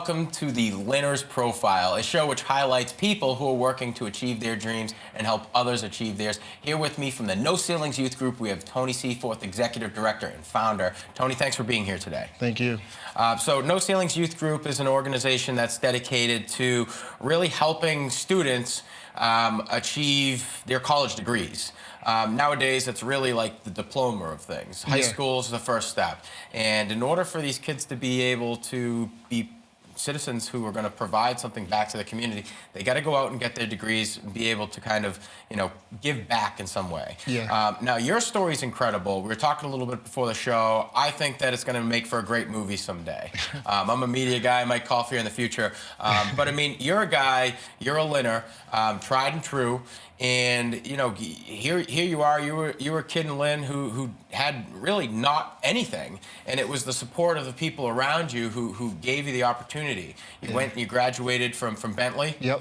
welcome to the Lynner Profile, a show which highlights people who are working to achieve their dreams and help others achieve theirs. Here with me from the No Ceilings Youth Group, we have Tony Seaforth, Executive Director and Founder. Tony, thanks for being here today. Thank you. So No Ceilings Youth Group is an organization that's dedicated to really helping students achieve their college degrees. Nowadays, it's really like the diploma of things. High school is the first step. And in order for these kids to be able to be citizens who are going to provide something back to the community, they got to go out and get their degrees and be able to kind of, give back in some way. Now, your story's incredible. We were talking a little bit before the show. I think that it's going to make for a great movie someday. I'm a media guy. I might call for you in the future. But, I mean, you're a guy, you're a Lynner, tried and true. And, here you are. You were a kid in Lynn who had really not anything. And it was the support of the people around you who gave you the opportunity. You went and you graduated from Bentley. Yep.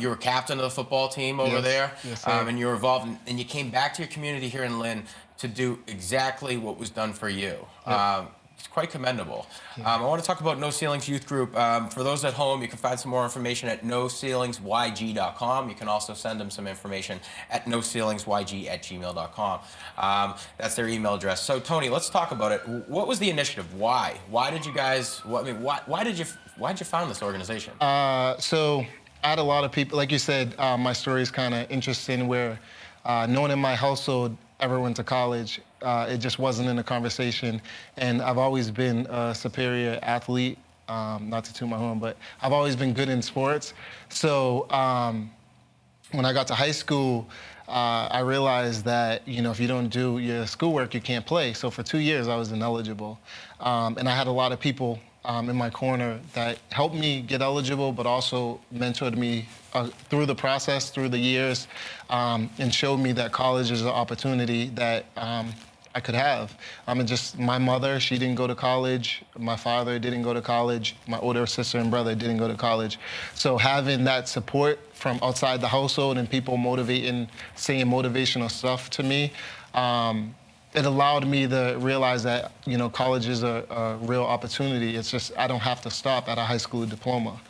You were captain of the football team over there. Yes, and you were involved and you came back to your community here in Lynn to do exactly what was done for you. Yep. It's quite commendable. I want to talk about No Ceilings Youth Group. For those at home, you can find some more information at noceilingsyg.com. You can also send them some information at noceilingsyg@gmail.com. That's their email address. So, Tony, let's talk about it. What was the initiative? Why? Why did you guys? Why did you found this organization? So I had a lot of people, like you said. My story is kind of interesting, where no one in my household ever went to college. It just wasn't in the conversation. And I've always been a superior athlete, not to toot my horn, but I've always been good in sports. So when I got to high school, I realized that, if you don't do your schoolwork, you can't play. So for 2 years, I was ineligible. And I had a lot of people in my corner that helped me get eligible, but also mentored me through the process, through the years, and showed me that college is an opportunity that I could have. And just my mother, she didn't go to college. My father didn't go to college. My older sister and brother didn't go to college. So having that support from outside the household and people saying motivational stuff to me, it allowed me to realize that, college is a real opportunity. It's just I don't have to stop at a high school diploma.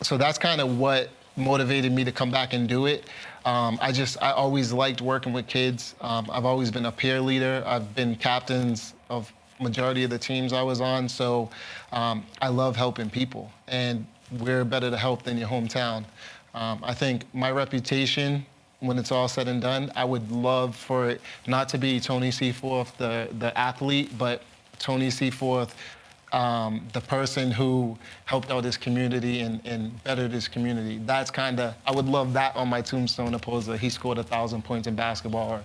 So that's kind of what motivated me to come back and do it. I always liked working with kids. I've always been a peer leader. I've been captains of majority of the teams I was on. So I love helping people. And we're better to help than your hometown. I think my reputation, when it's all said and done, I would love for it not to be Tony Seaforth, the athlete, but Tony Seaforth, the person who helped out his community and bettered his community. That's I would love that on my tombstone, opposed to he scored 1,000 points in basketball or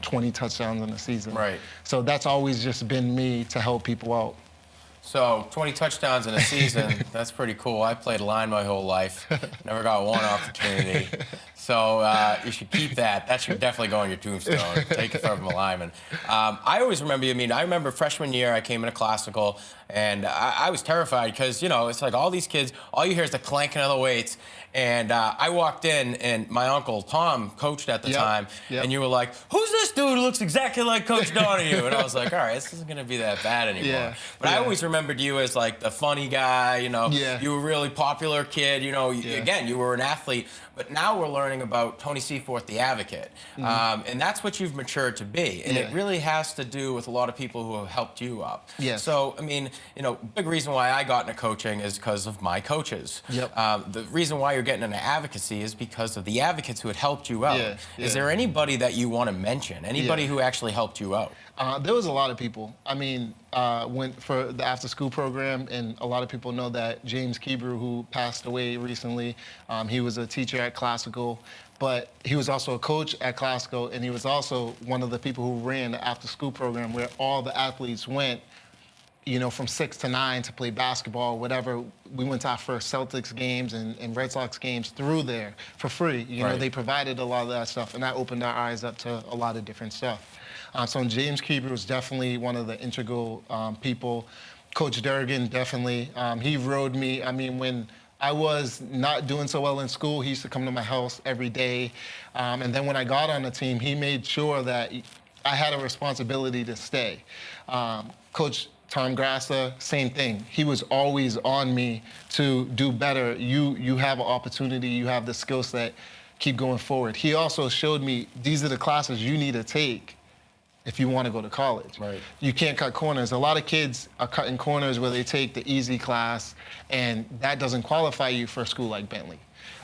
20 touchdowns in a season. Right. So that's always just been me, to help people out. So 20 touchdowns in a season, that's pretty cool. I played line my whole life. Never got one opportunity. So you should keep that. That should definitely go on your tombstone. Take it from a lineman. I always remember, I remember freshman year I came into classical, and I was terrified because, it's like all these kids, all you hear is the clanking of the weights. And I walked in, and my uncle, Tom, coached at the time, and you were like, who's this dude who looks exactly like Coach Donahue? And I was like, all right, this isn't going to be that bad anymore. But I always remembered you as like the funny guy, you were a really popular kid, again, you were an athlete. But now we're learning about Tony Seaforth, the advocate. And that's what you've matured to be. And it really has to do with a lot of people who have helped you up. So, big reason why I got into coaching is because of my coaches. The reason why you're getting into advocacy is because of the advocates who had helped you out. Is there anybody that you want to mention? Anybody who actually helped you out? There was a lot of people. Went for the after-school program, and a lot of people know that James Kebrew, who passed away recently, he was a teacher at Classical, but he was also a coach at Classical, and he was also one of the people who ran the after-school program where all the athletes went, from 6 to 9 to play basketball, whatever. We went to our first Celtics games and Red Sox games through there for free. They provided a lot of that stuff, and that opened our eyes up to a lot of different stuff. So James Kebrew was definitely one of the integral people. Coach Durgan, definitely. He rode me. When I was not doing so well in school, he used to come to my house every day. And then when I got on the team, he made sure that I had a responsibility to stay. Coach Tom Grassa, same thing. He was always on me to do better. You have an opportunity, you have the skill set, keep going forward. He also showed me these are the classes you need to take if you want to go to college. Right. You can't cut corners. A lot of kids are cutting corners where they take the easy class, and that doesn't qualify you for a school like Bentley.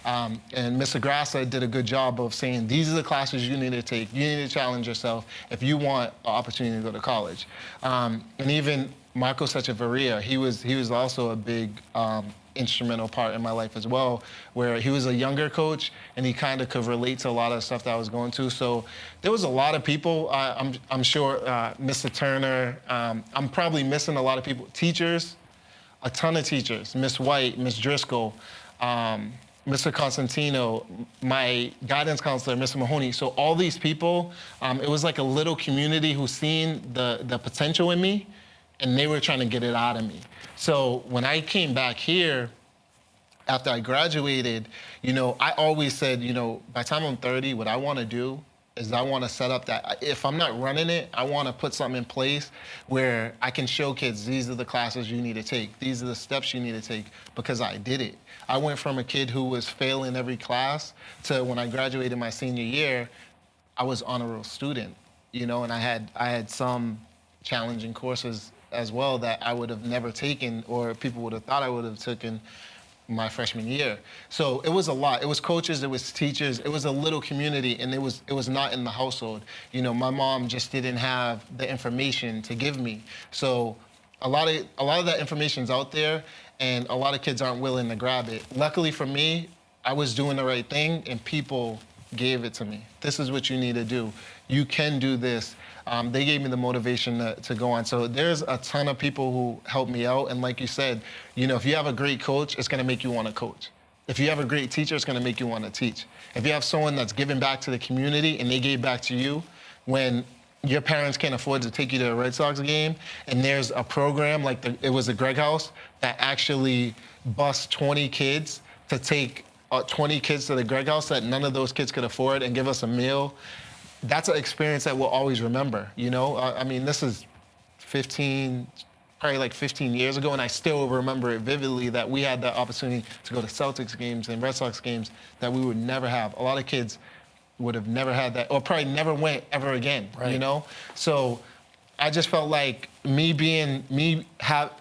And Mr. Grassa did a good job of saying, these are the classes you need to take. You need to challenge yourself if you want an opportunity to go to college. And even Marco Sechavarria, he was also a big instrumental part in my life as well, where he was a younger coach and he kind of could relate to a lot of stuff that I was going to. So there was a lot of people. I'm sure Mr. Turner. I'm probably missing a lot of people. Teachers, a ton of teachers. Miss White, Miss Driscoll, Mr. Constantino, my guidance counselor, Mr. Mahoney. So all these people, it was like a little community who seen the potential in me, and they were trying to get it out of me. So when I came back here, after I graduated, I always said, by the time I'm 30, what I want to do is I want to set up that, if I'm not running it, I want to put something in place where I can show kids, these are the classes you need to take. These are the steps you need to take, because I did it. I went from a kid who was failing every class to when I graduated my senior year, I was honor roll student, and I had some challenging courses as well that I would have never taken, or people would have thought I would have taken my freshman year. So it was a lot. It was coaches, it was teachers, it was a little community, and it was not in the household. My mom just didn't have the information to give me. So a lot of that information's out there, and a lot of kids aren't willing to grab it. Luckily for me, I was doing the right thing, and people gave it to me. This is what you need to do. You can do this. They gave me the motivation to go on. So there's a ton of people who helped me out. And like you said, if you have a great coach, it's going to make you want to coach. If you have a great teacher, it's going to make you want to teach. If you have someone that's giving back to the community and they gave back to you when your parents can't afford to take you to a Red Sox game, and there's a program like it was the Greg House that actually bused 20 kids to take 20 kids to the Greg House that none of those kids could afford and give us a meal. That's an experience that we'll always remember, I mean, this is probably like 15 years ago, and I still remember it vividly that we had the opportunity to go to Celtics games and Red Sox games that we would never have. A lot of kids would have never had that, or probably never went ever again, right. So I just felt like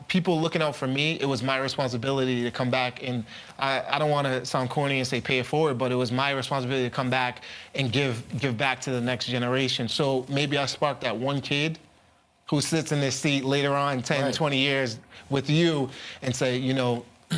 people looking out for me, it was my responsibility to come back, and I don't want to sound corny and say pay it forward, but it was my responsibility to come back and give back to the next generation. So maybe I sparked that one kid who sits in this seat later on 10, right. 20 years with you and say,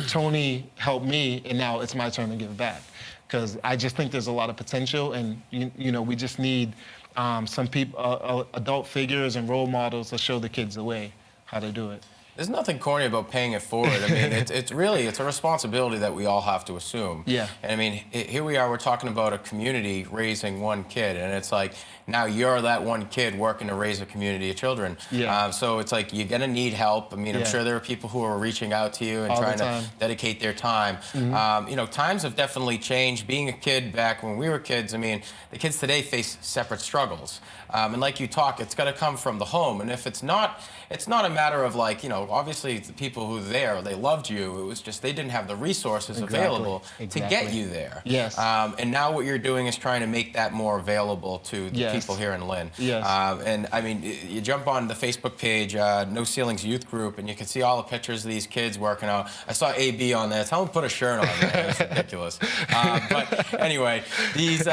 Tony helped me, and now it's my turn to give back. Because I just think there's a lot of potential, and we just need some people, adult figures and role models to show the kids the way how to do it. There's nothing corny about paying it forward. I mean, it's a responsibility that we all have to assume. Yeah. And I mean, here we are, we're talking about a community raising one kid, and it's like, now you're that one kid working to raise a community of children. Yeah. So it's like, you're gonna need help. I mean, I'm sure there are people who are reaching out to you and trying to dedicate their time. Mm-hmm. Times have definitely changed. Being a kid back when we were kids, I mean, the kids today face separate struggles. And like you talk, it's gotta come from the home. And if it's not a matter of like, obviously the people who were there, they loved you. It was just they didn't have the resources available to get you there. Yes. And now what you're doing is trying to make that more available to the people here in Lynn. Yes. And I mean, you jump on the Facebook page, No Ceilings Youth Group, and you can see all the pictures of these kids working out. I saw AB on there. Tell him to put a shirt on, man. It's ridiculous. But anyway, these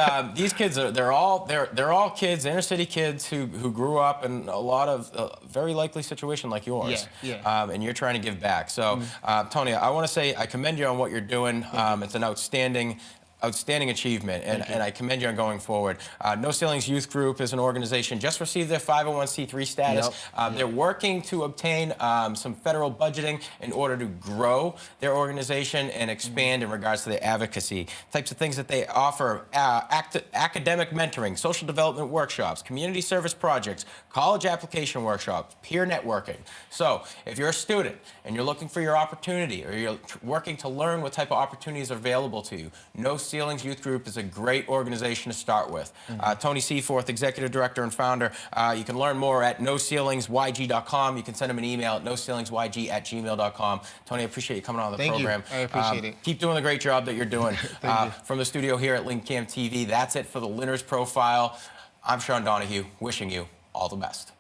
kids they're all kids, inner city kids who grew up in a lot of very likely situation like yours. And you're trying to give back. So, Tony, I want to say I commend you on what you're doing. It's an outstanding achievement, and I commend you on going forward. No Ceilings Youth Group is an organization just received their 501c3 status. They're working to obtain some federal budgeting in order to grow their organization and expand in regards to their advocacy. Types of things that they offer: academic mentoring, social development workshops, community service projects, college application workshops, peer networking. So if you're a student and you're looking for your opportunity, or you're working to learn what type of opportunities are available to you, No Ceilings Youth Group is a great organization to start with. Tony Seaforth, Executive Director and Founder. You can learn more at noceilingsyg.com. You can send him an email at noceilingsyg@gmail.com. Tony, I appreciate you coming on the program. I appreciate it. Keep doing the great job that you're doing. From the studio here at LynnCAM TV, that's it for the Lynner's Profile. I'm Sean Donahue, wishing you all the best.